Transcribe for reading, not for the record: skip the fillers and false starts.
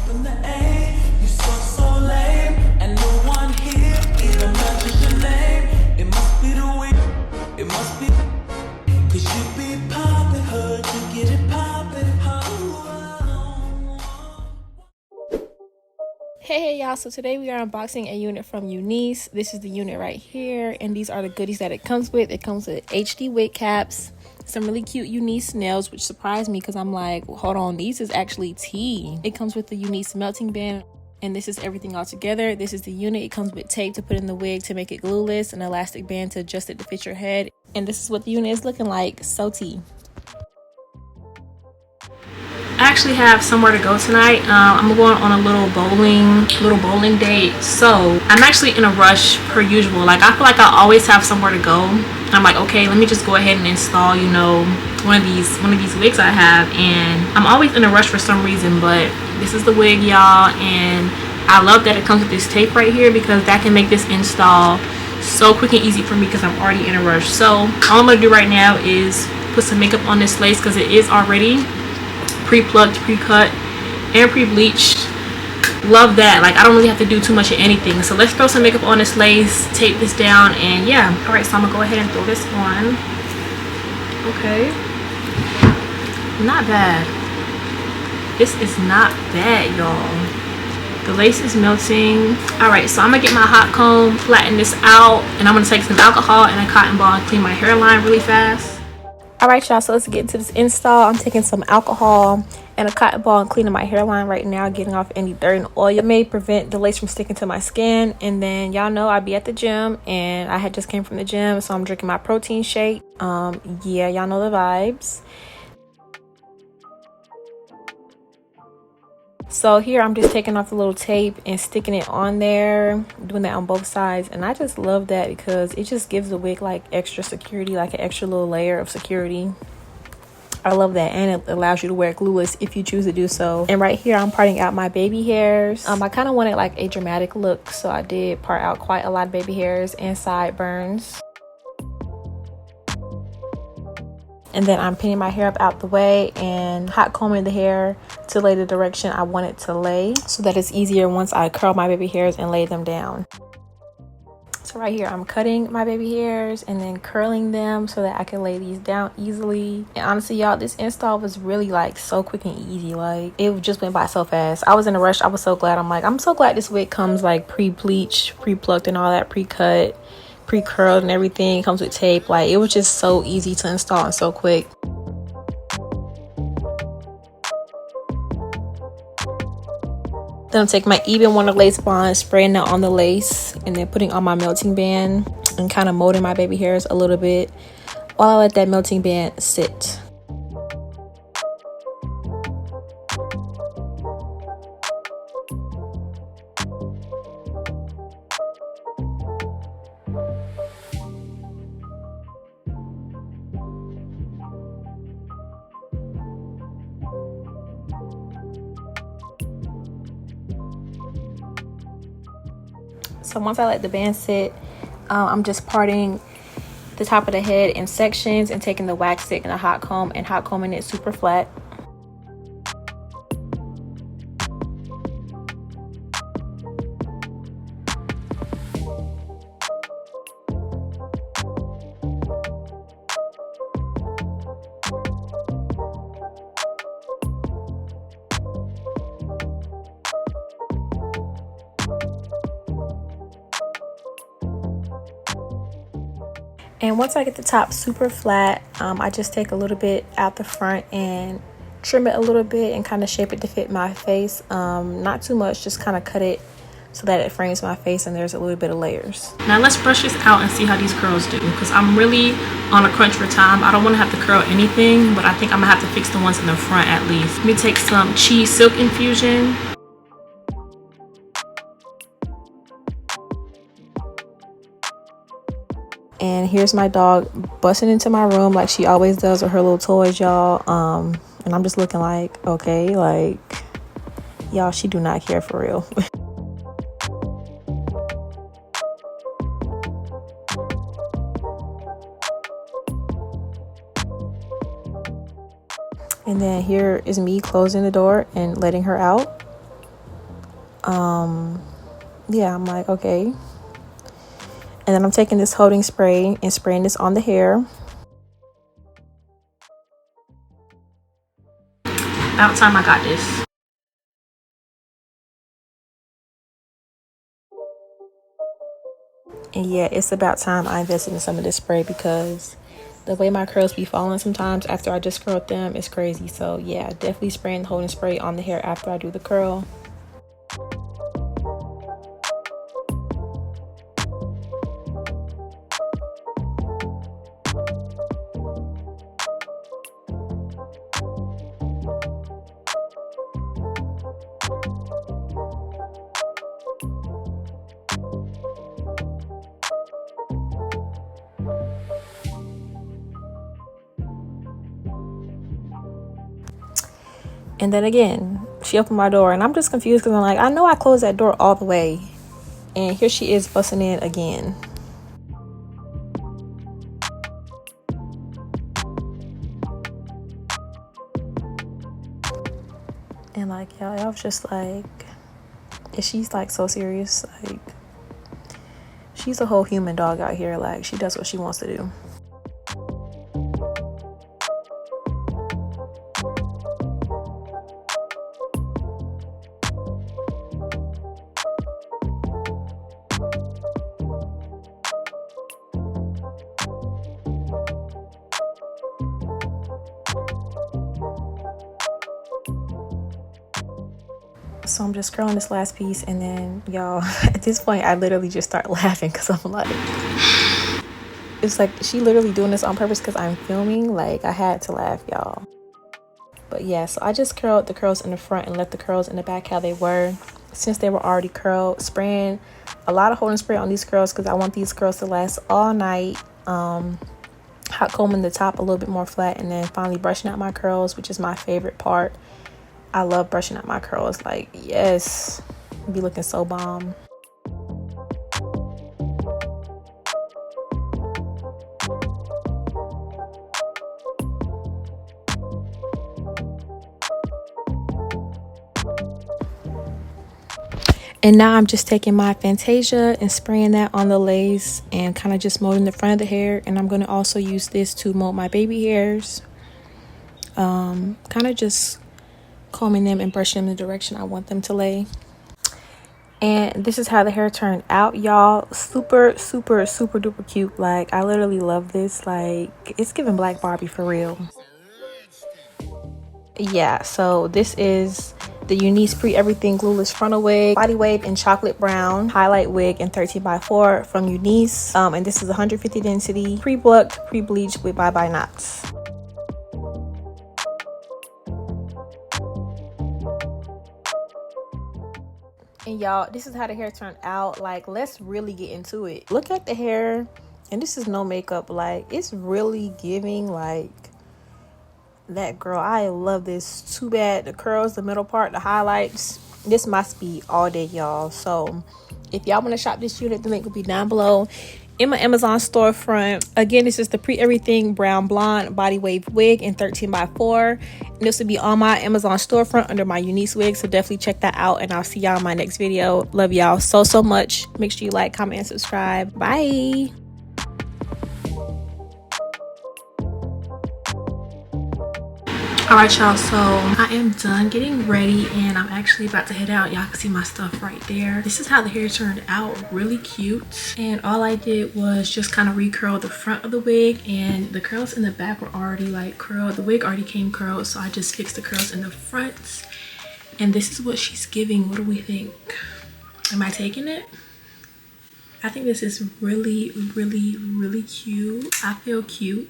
from the A. You so lame, and no one here even mentions your name. It must be the way, it must be, cause you be poppin', heard you get it poppin'. Hey y'all, so today we are unboxing a unit from UNice. This is the unit right here, and these are the goodies that it comes with. It comes with HD wig caps, some really cute UNice nails, which surprised me because I'm like, hold on, these is actually tea. It comes with the UNice melting band, and this is everything all together. This is the unit. It comes with tape to put in the wig to make it glueless, an elastic band to adjust it to fit your head, and this is what the unit is looking like. So tea. I actually have somewhere to go tonight. I'm going on a little bowling date. So I'm actually in a rush per usual. Like, I feel like I always have somewhere to go. I'm like, okay, let me just go ahead and install, you know, one of these wigs I have. And I'm always in a rush for some reason, but this is the wig, y'all. And I love that it comes with this tape right here because that can make this install so quick and easy for me because I'm already in a rush. So all I'm gonna do right now is put some makeup on this lace because it is already pre-plucked, pre-cut, and pre-bleached. Love that. Like, I don't really have to do too much of anything. So let's throw some makeup on this lace, tape this down, and yeah. All right, so I'm gonna go ahead and throw this on. Okay, not bad. This is not bad, y'all. The lace is melting. All right, so I'm gonna get my hot comb, flatten this out, and I'm gonna take some alcohol and a cotton ball and clean my hairline really fast. Alright y'all, so let's get into this install. I'm taking some alcohol and a cotton ball and cleaning my hairline right now, getting off any dirt and oil. It may prevent the lace from sticking to my skin. And then y'all know I be at the gym, and I had just came from the gym, so I'm drinking my protein shake. Yeah, y'all know the vibes. So here I'm just taking off the little tape and sticking it on there, doing that on both sides, and I just love that because it just gives the wig like extra security, like an extra little layer of security. I love that, and it allows you to wear it glueless if you choose to do so. And right here I'm parting out my baby hairs. I kind of wanted like a dramatic look, so I did part out quite a lot of baby hairs and sideburns. And then I'm pinning my hair up out the way and hot combing the hair to lay the direction I want it to lay so that it's easier once I curl my baby hairs and lay them down. So right here I'm cutting my baby hairs and then curling them so that I can lay these down easily. And honestly y'all, this install was really like so quick and easy. Like, it just went by so fast. I was in a rush. I was so glad. I'm so glad this wig comes like pre-bleached, pre-plucked and all that, pre-cut, pre-curled and everything. It comes with tape. Like, it was just so easy to install and so quick. Then I'm taking my Even Wonder lace bond, spraying that on the lace, and then putting on my melting band and kind of molding my baby hairs a little bit while I let that melting band sit. So once I let the band sit, I'm just parting the top of the head in sections and taking the wax stick and a hot comb and hot combing it super flat. And once I get the top super flat, I just take a little bit out the front and trim it a little bit and kind of shape it to fit my face. Not too much, just kind of cut it so that it frames my face and there's a little bit of layers. Now let's brush this out and see how these curls do, because I'm really on a crunch for time. I don't want to have to curl anything, but I think I'm gonna have to fix the ones in the front at least. Let me take some Cheese Silk Infusion. And here's my dog busting into my room like she always does with her little toys, y'all. And I'm just looking like, okay, like, y'all, she do not care for real. And then here is me closing the door and letting her out. Yeah, I'm like, okay. And then I'm taking this holding spray and spraying this on the hair. About time I got this. And yeah, it's about time I invested in some of this spray because the way my curls be falling sometimes after I just curled them is crazy. So yeah, definitely spraying the holding spray on the hair after I do the curl. And then again, she opened my door and I'm just confused because I'm like, I know I closed that door all the way. And here she is busting in again. And like, y'all, I was just like, and she's like so serious. Like, she's a whole human dog out here. Like, she does what she wants to do. So I'm just curling this last piece, and then y'all, at this point I literally just start laughing because I'm like, it's like she literally doing this on purpose because I'm filming. Like, I had to laugh, y'all. But yeah, so I just curled the curls in the front and left the curls in the back how they were, since they were already curled. Spraying a lot of holding spray on these curls because I want these curls to last all night. Hot combing the top a little bit more flat, and then finally brushing out my curls, which is my favorite part. I love brushing out my curls. Like, yes, be looking so bomb. And now I'm just taking my Fantasia and spraying that on the lace and kind of just molding the front of the hair. And I'm going to also use this to mold my baby hairs. Kind of just combing them and brushing them in the direction I want them to lay. And this is how the hair turned out, y'all. Super, super, super duper cute. Like, I literally love this. Like, it's giving Black Barbie for real. Yeah, so this is the UNice Pre Everything Glueless Frontal Wig, Body Wave in Chocolate Brown, Highlight Wig in 13x4 from UNice. And this is 150 density, pre-plucked, pre-bleached with bye-bye knots. And y'all, this is how the hair turned out. Like, let's really get into it. Look at the hair, and this is no makeup. Like, it's really giving, like, that girl. I love this. Too bad the curls, the middle part, the highlights, this must be all day, y'all. So if y'all want to shop this unit, the link will be down below in my Amazon storefront. Again, this is the Pre Everything Brown Blonde Body Wave Wig in 13x4, and this will be on my Amazon storefront under my UNiceWig, so definitely check that out, and I'll see y'all in my next video. Love y'all so much. Make sure you like, comment, and subscribe. Bye. Alright, y'all, so I am done getting ready and I'm actually about to head out. Y'all can see my stuff right there. This is how the hair turned out. Really cute. And all I did was just kind of recurl the front of the wig, and the curls in the back were already like curled. The wig already came curled, so I just fixed the curls in the front. And this is what she's giving. What do we think? Am I taking it? I think this is really, really, really cute. I feel cute.